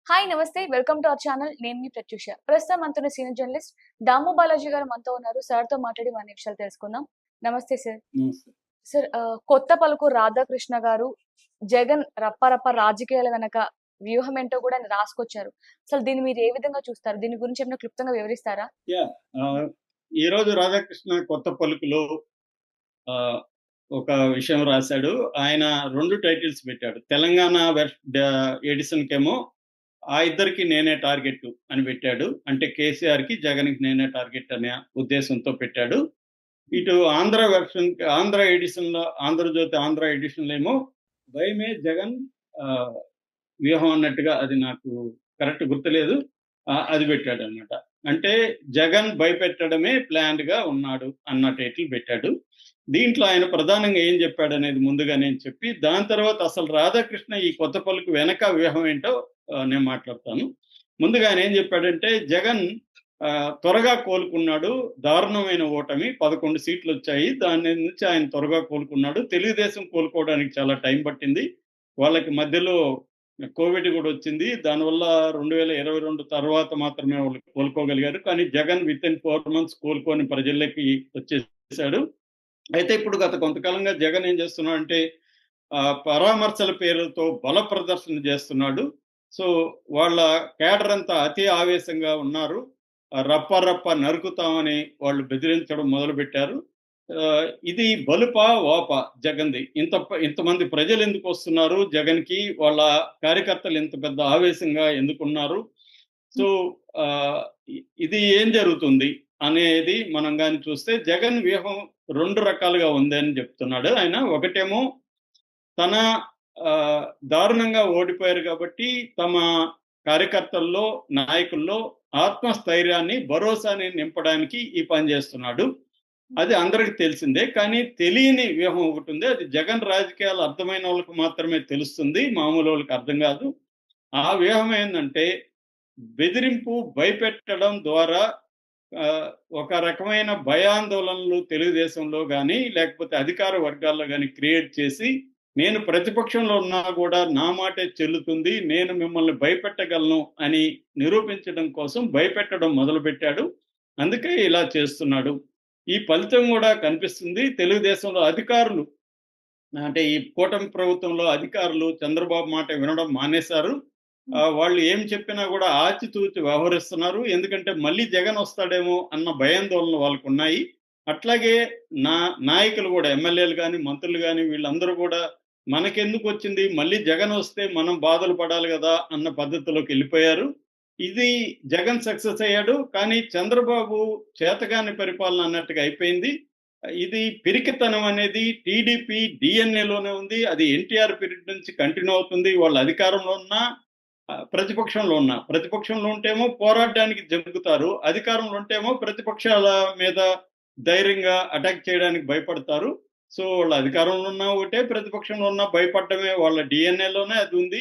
Hi నమస్తే. Welcome to our channel. నేను మీ ప్రత్యూష. ప్రస్తుతం మనతోని సీనియర్ జర్నలిస్ట్ దాము బాలాజీ గారు మనతో ఉన్నారు. సార్‌తో మాట్లాడి మరిన్ని విషయాలు తెలుసుకుందాం. నమస్తే సార్. నమస్తే. సార్ కొత్త పలుకు రాధాకృష్ణ గారు జగన్ రప్ప రాజకీయాల వెనక వ్యూహం ఏంటో కూడా ఆయన రాసుకొచ్చారు. అసలు దీన్ని మీరు ఏ విధంగా చూస్తారు? దీని గురించి ఏమైనా క్లుప్తంగా వివరిస్తారా? యాహ్! ఈరోజు రాధాకృష్ణ కొత్త పలుకులో ఆహ్, ఒక విషయం రాశాడు. ఆయన 2 టైటిల్స్ పెట్టాడు. తెలంగాణ ఎడిషన్‌కేమో ఆ ఇద్దరికి నేనే టార్గెట్ అని పెట్టాడు. అంటే కేసీఆర్‌కి, జగన్‌కి నేనే టార్గెట్ అనే ఉద్దేశంతో పెట్టాడు. ఇటు ఆంధ్ర ఎడిషన్‌లో 'ఆంధ్రజ్యోతి' ఆంధ్ర ఎడిషన్‌లో ఏమో భయమే జగన్ ఆహ్, వ్యూహం అన్నట్టుగా అది నాకు కరెక్ట్ గుర్తులేదు. అది పెట్టాడన్నమాట. అంటే జగన్ భయపెట్టడమే ప్లాన్డ్‌గా ఉన్నాడు అన్న టైటిల్ పెట్టాడు. దీంట్లో ఆయన ప్రధానంగా ఏం చెప్పాడనేది ముందుగా నేను చెప్పి, దాని తర్వాత అసలు రాధాకృష్ణ ఈ కొత్త పలుకు వెనక వ్యూహం ఏంటో నేను మాట్లాడతాను. ముందుగా ఆయన ఏం చెప్పాడంటే జగన్ త్వరగా కోలుకున్నాడు. దారుణమైన ఓటమి 11 సీట్లొచ్చాయి. దాని నుంచి ఆయన త్వరగా కోలుకున్నాడు. తెలుగుదేశం కోలుకోవడానికి చాలా టైం పట్టింది. వాళ్ళకి మధ్యలో కోవిడ్ గూడా వచ్చింది. దానివల్ల 2022 తర్వాత మాత్రమే వాళ్ళు కోలుకోగలిగారు. కానీ జగన్ వితిన్ 4 మంత్స్ కోలుకొని ప్రజల్లోకి వచ్చేసాడు. అయితే ఇప్పుడు గత కొంతకాలంగా జగన్ ఏం చేస్తున్నాడంటే పరామర్శల పేరుతో బల ప్రదర్శన చేస్తున్నాడు. సో, వాళ్ళ క్యాడర్ అంతా అతి ఆవేశంగా ఉన్నారు. రప్ప నరుకుతామని వాళ్ళు బెదిరించడం మొదలుపెట్టారు. ఇది బలుపా? వాపా జగన్‌ది? ఇంతమంది ప్రజలెందుకొస్తున్నారు జగన్‌కి? వాళ్ళ కార్యకర్తలు ఇంత పెద్ద ఆవేశంగా ఎందుకున్నారు? సో, ఆహ్, ఇది ఏం జరుగుతుంది అనేది మనం గాని చూస్తే జగన్ వ్యూహం 2 రకాలుగా ఉందని చెప్తున్నాడు ఆయన. ఒకటేమో తన దారుణంగా ఓడిపోయారు కాబట్టి తమ కార్యకర్తల్లో, నాయకుల్లో ఆత్మస్థైర్యాన్ని, భరోసాని నింపడానికి ఈ పని చేస్తున్నాడు. అది అందరికి తెలిసిందే. కానీ తెలియని వ్యూహం ఒకటుంది. అది జగన్ రాజకీయాలు అర్థమైన వాళ్ళకి మాత్రమే తెలుస్తుంది. మామూలోళ్ళకి అర్థం కాదు. ఆ వ్యూహం ఏందంటే బెదిరింపు, భయపెట్టడం ద్వారా ఆహ్, ఒక రకమైన భయాందోళనలు తెలుగుదేశంలో గాని, లేకపోతే అధికార వర్గాల్లో గాని క్రియేట్ చేసి, నేను ప్రతిపక్షంలో ఉన్నా గూడా నా మాటే చెల్లుతుంది. నేను మిమ్మల్ని భయపెట్టగలను అని నిరూపించడం కోసం భయపెట్టడం మొదలుపెట్టాడు. అందుకే ఇలా చేస్తున్నాడు. ఈ ఫలితం గూడా కనిపిస్తుంది. తెలుగుదేశంలో అధికారులు అంటే ఈ కూటమి ప్రభుత్వంలో అధికారులు చంద్రబాబు మాట వినడం మానేశారు. వాళ్ళు ఏం చెప్పినా గూడా ఆచితూచి వ్యవహరిస్తున్నారు. ఎందుకంటే మళ్ళీ జగన్ వస్తాడేమో అన్న భయాందోళనలు వాళ్ళకున్నాయి. అట్లాగే నా నాయకులు గూడా ఎమ్మెల్యేలు గాని, మంత్రులు గాని వీళ్ళందరూ గూడా మనకెందుకొచ్చింది? మళ్ళీ జగన్ వస్తే మనం బాధలు పడాలి గదా! అన్న పద్ధతిలోకెళ్ళిపోయారు. ఇది జగన్ సక్సెస్ అయ్యాడు. కానీ చంద్రబాబు చేతగాని పరిపాలన అన్నట్టుగా అయిపోయింది. ఇది పిరికితనం అనేది టీడీపీ డీఎన్ఏలోనే ఉంది. అది ఎన్టీఆర్ పీరియడ్ నుంచి కంటిన్యూ అవుతుంది. వాళ్ళు అధికారంలో ఉన్నా, ప్రతిపక్షంలో ఉన్నా. ప్రతిపక్షంలో ఉంటేమో పోరాడడానికి జంకుతారు. అధికారంలో ఉంటేమో ప్రతిపక్షాల మీద ధైర్యంగా అటాక్ చేయడానికి భయపడతారు. సో, వాళ్ళు అధికారంలో ఉన్నా ఒకటే, ప్రతిపక్షంలో ఉన్నా భయపడడమే వాళ్ళ డీఎన్ఏలోనే అది ఉంది.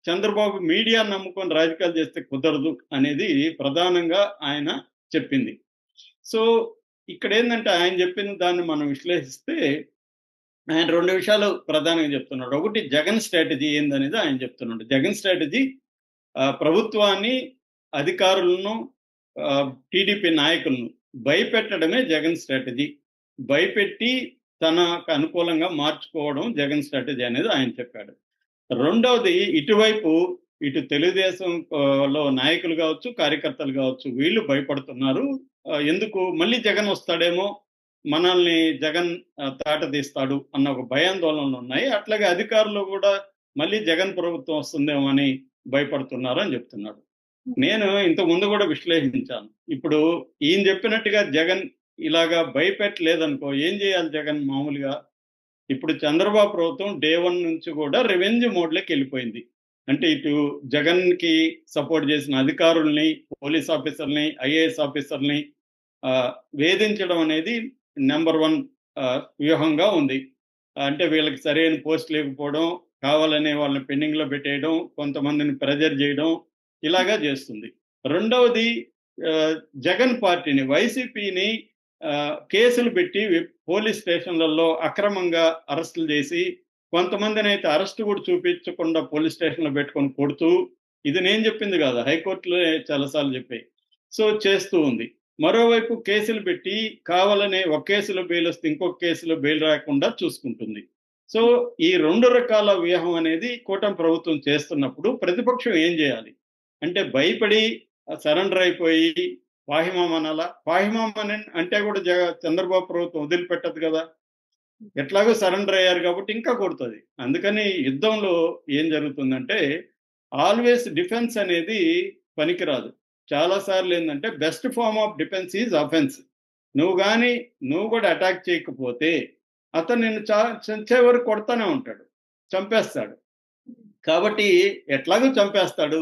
చంద్రబాబు మీడియాను నమ్ముకొని రాజకీయాలు చేస్తే కుదరదు అనేది ప్రధానంగా ఆయన చెప్పింది. సో, ఇక్కడేందంటే ఆయన చెప్పిన దాన్ని మనం విశ్లేషిస్తే ఆయన 2 విషయాలు ప్రధానంగా చెప్తున్నాడు. ఒకటి జగన్ స్ట్రాటజీ ఏందనేది ఆయన చెప్తున్నాడు. జగన్ స్ట్రాటజీ ప్రభుత్వాన్ని, అధికారులను, టీడీపీ నాయకులను భయపెట్టడమే జగన్ స్ట్రాటజీ. భయపెట్టి తనకు అనుకూలంగా మార్చుకోవడం జగన్ స్ట్రాటజీ అనేది ఆయన చెప్పాడు. రెండవది ఇటువైపు ఇటు తెలుగుదేశం లో నాయకులు కావచ్చు, కార్యకర్తలు కావచ్చు వీళ్ళు భయపడుతున్నారు. ఎందుకు మళ్ళీ జగన్ వస్తాడేమో, మనల్ని జగన్ తాట తీస్తాడు అన్న ఒక భయాందోళనలున్నాయి. అట్లాగే అధికారులు గూడా మళ్ళీ జగన్ ప్రభుత్వం వస్తుందేమో అని భయపడుతున్నారు అని చెప్తున్నాడు. నేను ఇంతకు ముందు గూడా విశ్లేషించాను. ఇప్పుడు ఈయన చెప్పినట్టుగా జగన్ ఇలాగా భయపెట్టలేదనుకో ఏం చేయాలి జగన్ మామూలుగా? ఇప్పుడు చంద్రబాబు ప్రభుత్వం డే 1 నుంచి గూడా రివెంజ్ మోడ్‌లోకెళ్ళిపోయింది. అంటే ఇటు జగన్‌కి సపోర్ట్ చేసిన అధికారుల్ని, పోలీస్ ఆఫీసర్‌ని, ఐఏఎస్ ఆఫీసర్‌ని ఆహ్, వేధించడం అనేది నంబర్ 1 వ్యూహంగా ఉంది. అంటే వీళ్ళకి సరైన పోస్ట్ లేకపోవడం, కావాలనే వాళ్ళని పెండింగ్‌లో పెట్టేయడం, కొంతమందిని ప్రెజర్ చేయడం ఇలాగా చేస్తుంది. రెండవది ఆహ్, జగన్ పార్టీని వైసీపీని కేసులు పెట్టి పోలీస్ స్టేషన్‌లలో అక్రమంగా అరెస్టులు చేసి, కొంతమందినైతే అరెస్ట్ కూడా చూపించకుండా పోలీస్ స్టేషన్‌లో పెట్టుకొని కొడుతూ, ఇది నేను చెప్పింది కాదు, హైకోర్టులో చాలాసార్లు చెప్పాయి. సో చేస్తూ ఉంది. మరోవైపు కేసులు పెట్టి కావాలనే ఒక కేసులో బెయిల్ వస్తే ఇంకొక కేసులో బెయిల్ రాకుండా చూసుకుంటుంది. సో ఈ రెండు రకాల వ్యూహం అనేది కూటమి ప్రభుత్వం చేస్తున్నప్పుడు ప్రతిపక్షం ఏం చేయాలి అంటే భయపడి సరెండర్ అయిపోయి పాహిమామనాలా? పాహిమామని అంటే కూడా చంద్రబాబు ప్రభుత్వం వదిలిపెట్టదు కదా. ఎట్లాగో సరెండర్ అయ్యారు కాబట్టి ఇంకా కొడుతుంది. అందుకని యుద్ధంలో ఏం జరుగుతుందంటే ఆల్వేస్ డిఫెన్స్ అనేది పనికిరాదు. చాలా సార్లు ఏంటంటే best form of defence is offence. నువ్వు కూడా అటాక్ చేయకపోతే అతను నిన్ను చంచే వరకు కొడతానే ఉంటాడు, చంపేస్తాడు. కాబట్టి ఎట్లాగో చంపేస్తాడు,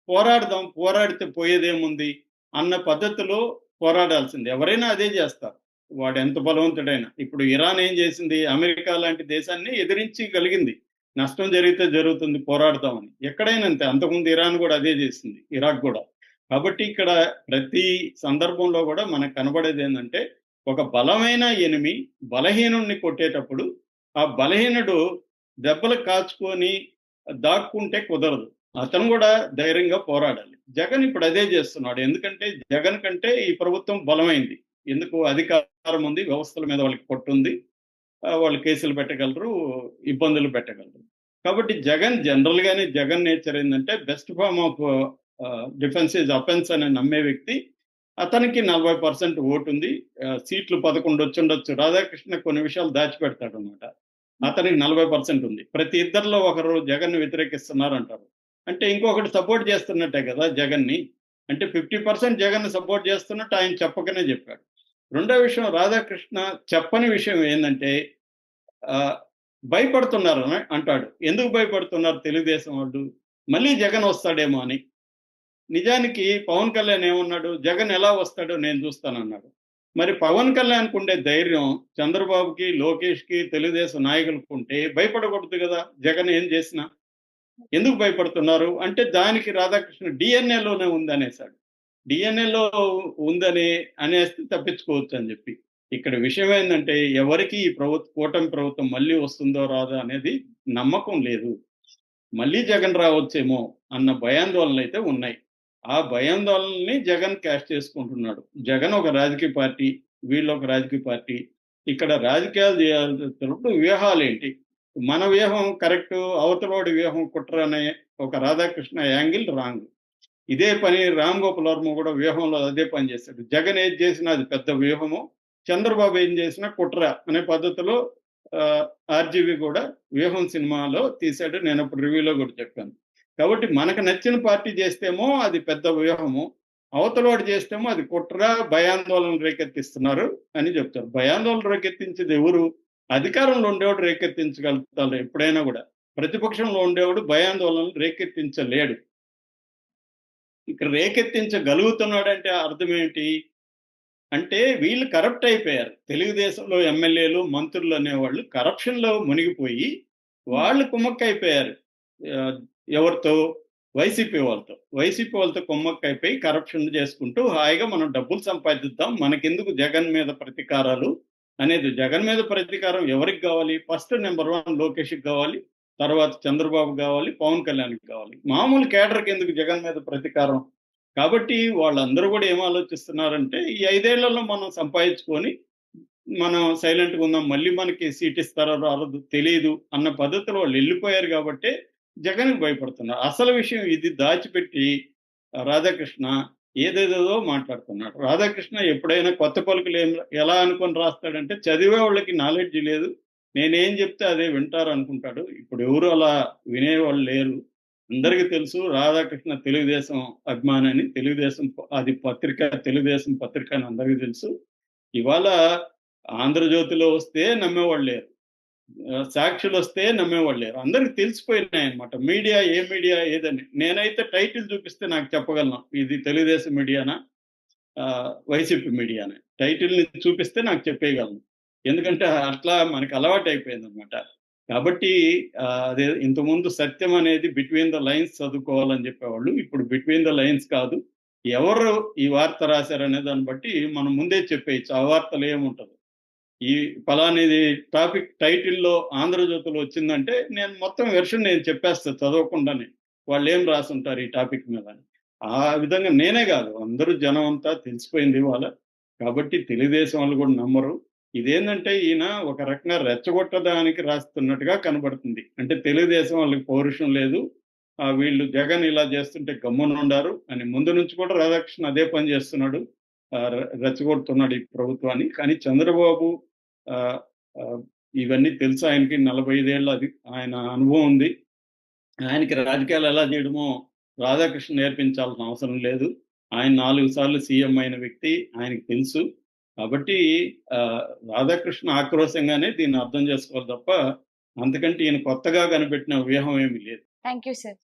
పోరాడదాం, పోరాడితే పోయేదేముంది అన్న పద్ధతిలో పోరాడాల్సింది. ఎవరైనా అదే చేస్తారు, వాడు ఎంత బలవంతుడైనా. ఇప్పుడు ఇరాన్ ఏం చేసింది? అమెరికా లాంటి దేశాన్ని ఎదిరించి కలిగింది. నష్టం జరిగితే జరుగుతుంది, పోరాడతామని. ఎక్కడైనా అంతే. అంతకుముందు ఇరాన్ కూడా అదే చేసింది, ఇరాక్ కూడా. కాబట్టి ఇక్కడ ప్రతి సందర్భంలో కూడా మనకు కనబడేది ఏంటంటే ఒక బలమైన ఎనిమి బలహీనుడిని కొట్టేటప్పుడు ఆ బలహీనుడు దెబ్బలు కాచుకొని దాక్కుంటే కుదరదు, అతను కూడా ధైర్యంగా పోరాడాలి. జగన్ ఇప్పుడు అదే చేస్తున్నాడు. ఎందుకంటే జగన్ కంటే ఈ ప్రభుత్వం బలమైంది. ఎందుకు? అధికారం ఉంది, వ్యవస్థల మీద వాళ్ళకి పట్టుంది, వాళ్ళు కేసులు పెట్టగలరు, ఇబ్బందులు పెట్టగలరు. కాబట్టి జగన్ నేచర్ ఏంటంటే best form of defence is offence అని నమ్మే వ్యక్తి. అతనికి 40% ఓటు ఉంది. సీట్లు 11 వచ్చుండొచ్చు. రాధాకృష్ణ కొన్ని విషయాలు దాచిపెడతాడు అనమాట. అతనికి 40% ఉంది. ప్రతి ఇద్దరిలో ఒకరు జగన్ వ్యతిరేకిస్తున్నారు అంటారు. అంటే ఇంకొకటి సపోర్ట్ చేస్తున్నట్టే కదా జగన్ని. అంటే 50% జగన్ సపోర్ట్ చేస్తున్నట్టు ఆయన చెప్పకనే చెప్పాడు. రెండో విషయం, రాధాకృష్ణ చెప్పని విషయం ఏంటంటే భయపడుతున్నారు అని అంటాడు. ఎందుకు భయపడుతున్నారు తెలుగుదేశం వాళ్ళు? మళ్ళీ జగన్ వస్తాడేమో అని. నిజానికి పవన్ కళ్యాణ్ ఏమన్నాడు? జగన్ ఎలా వస్తాడో నేను చూస్తానన్నాడు. మరి పవన్ కళ్యాణ్కు ఉండే ధైర్యం చంద్రబాబుకి, లోకేష్కి, తెలుగుదేశం నాయకులకు ఉంటే భయపడకూడదు కదా జగన్ ఏం చేసినా. ఎందుకు భయపడుతున్నారు అంటే దానికి రాధాకృష్ణ డిఎన్ఏలోనే ఉందనేసాడు. డిఎన్ఏలో ఉందని అనేస్తే తప్పించుకోవచ్చు అని చెప్పి. ఇక్కడ విషయం ఏంటంటే ఎవరికి ఈ కూటమి ప్రభుత్వం మళ్ళీ వస్తుందో రాదో అనేది నమ్మకం లేదు. మళ్ళీ జగన్ రావచ్చేమో అన్న భయాందోళనలు అయితే ఉన్నాయి. ఆ భయాందోళనని జగన్ క్యాష్ చేసుకుంటున్నాడు. జగన్ ఒక రాజకీయ పార్టీ, వీళ్ళు ఒక రాజకీయ పార్టీ. ఇక్కడ రాజకీయాలు చేయాల్సినప్పుడు వ్యూహాలు ఏంటి? మన వ్యూహం కరెక్ట్, అవతలవాడి వ్యూహం కుట్ర అనే ఒక రాధాకృష్ణ యాంగిల్ రాంగ్. ఇదే పని రామ్ గోపాల్ వర్మ కూడా వ్యూహంలో అదే పని చేశాడు. జగన్ ఏది చేసినా అది పెద్ద వ్యూహము, చంద్రబాబు ఏం చేసినా కుట్ర అనే పద్ధతిలో ఆర్జీవి కూడా వ్యూహం సినిమాలో తీశాడు. నేను అప్పుడు రివ్యూలో కూడా చెప్పాను. కాబట్టి మనకు నచ్చిన పార్టీ చేస్తేమో అది పెద్ద వ్యూహము, అవతలవాడు చేస్తేమో అది కుట్ర, భయాందోళన రేకెత్తిస్తున్నారు అని చెప్తారు. భయాందోళన రేకెత్తించేది ఎవరు? అధికారంలో ఉండేవాడు రేకెత్తించగలుగుతారు ఎప్పుడైనా కూడా. ప్రతిపక్షంలో ఉండేవాడు భయాందోళనలు రేకెత్తించలేడు. ఇక్కడ రేకెత్తించగలుగుతున్నాడంటే అర్థం ఏంటి అంటే వీళ్ళు కరప్ట్ అయిపోయారు. తెలుగుదేశంలో ఎమ్మెల్యేలు, మంత్రులు అనేవాళ్ళు కరప్షన్లో మునిగిపోయి వాళ్ళు కుమ్మక్కైపోయారు. ఎవరితో? వైసీపీ వాళ్ళతో కుమ్మక్కైపోయి కరప్షన్ చేసుకుంటూ హాయిగా మనం డబ్బులు సంపాదిద్దాం, మనకెందుకు జగన్ మీద ప్రతీకారాలు అనేది. జగన్ మీద ప్రతీకారం ఎవరికి కావాలి? ఫస్ట్ నెంబర్ 1 లోకేష్కి కావాలి, తర్వాత చంద్రబాబు కావాలి, పవన్ కళ్యాణ్కి కావాలి. మామూలు కేడర్కి ఎందుకు జగన్ మీద ప్రతీకారం? కాబట్టి వాళ్ళందరూ కూడా ఏం ఆలోచిస్తున్నారంటే ఈ 5 ఏళ్లలో మనం సంపాదించుకొని మనం సైలెంట్గా ఉందాం, మళ్ళీ మనకి సీట్ ఇస్తారో రాదో తెలియదు అన్న పద్ధతిలో వాళ్ళు వెళ్ళిపోయారు. కాబట్టి జగన్కి భయపడుతున్నారు. అసలు విషయం ఇది దాచిపెట్టి రాధాకృష్ణ ఏదేదో మాట్లాడుతున్నాడు. రాధాకృష్ణ ఎప్పుడైనా కొత్త పలుకులు ఎలా అనుకొని రాస్తాడంటే చదివే వాళ్ళకి నాలెడ్జ్ లేదు, నేనేం చెప్తే అదే వింటారు అనుకుంటాడు. ఇప్పుడు ఎవరు అలా వినేవాళ్ళు లేరు. అందరికీ తెలుసు రాధాకృష్ణ తెలుగుదేశం అభిమాని, తెలుగుదేశం అది పత్రిక, తెలుగుదేశం పత్రిక అని అందరికీ తెలుసు. ఇవాళ ఆంధ్రజ్యోతిలో వస్తే నమ్మేవాళ్ళు లేరు, సాక్షులు వస్తే నమ్మేవాళ్ళు లేరు. అందరికి తెలిసిపోయినాయి అనమాట. ఏ మీడియా ఏదని. నేనైతే టైటిల్ చూపిస్తే నాకు చెప్పగలను ఇది తెలుగుదేశం మీడియానా, వైసీపీ మీడియానా. టైటిల్ని చూపిస్తే నాకు చెప్పేయగలను. ఎందుకంటే అట్లా మనకి అలవాటు అయిపోయింది అనమాట. కాబట్టి అదే ఇంతకుముందు సత్యం అనేది బిట్వీన్ ద లైన్స్ చదువుకోవాలని చెప్పేవాళ్ళు. ఇప్పుడు బిట్వీన్ ద లైన్స్ కాదు, ఎవరు ఈ వార్త రాశారనే దాన్ని బట్టి మనం ముందే చెప్పేయచ్చు ఆ వార్తలు ఏముంటది. ఈ ఫలానిది టాపిక్ టైటిల్లో ఆంధ్రజ్యోతిలో వచ్చిందంటే నేను మొత్తం వెర్షన్ నేను చెప్పేస్తాను చదవకుండానే. వాళ్ళు ఏం రాసుంటారు ఈ టాపిక్ మీద అని. ఆ విధంగా నేనే కాదు, అందరూ జనం అంతా తెలిసిపోయింది ఇవాళ. కాబట్టి తెలుగుదేశం వాళ్ళు కూడా నమ్మరు. ఇదేందంటే ఈయన ఒక రకంగా రెచ్చగొట్టడానికి రాస్తున్నట్టుగా కనబడుతుంది. అంటే తెలుగుదేశం వాళ్ళకి పౌరుషం లేదు. వీళ్ళు జగన్ ఇలా చేస్తుంటే గమ్మునుండారు అని ముందు నుంచి కూడా రాధాకృష్ణ అదే పని చేస్తున్నాడు. రెచ్చగొడుతున్నాడు ఈ ప్రభుత్వాన్ని. కానీ చంద్రబాబు ఆహ్, ఆహ్, ఇవన్నీ తెలుసు ఆయనకి. 45 ఏళ్ల ఆయన అనుభవం ఉంది. ఆయనకి రాజకీయాలు ఎలా చేయడమో రాధాకృష్ణ నేర్పించాల్సిన అవసరం లేదు. ఆయన 4 సార్లు సీఎం అయిన వ్యక్తి. ఆయనకి తెలుసు. కాబట్టి ఆహ్, రాధాకృష్ణ ఆక్రోశంగానే దీన్ని అర్థం చేసుకోవాలి తప్ప, అంతకంటే ఈయన కొత్తగా కనిపెట్టిన వ్యూహం ఏమీ లేదు. Thank you sir.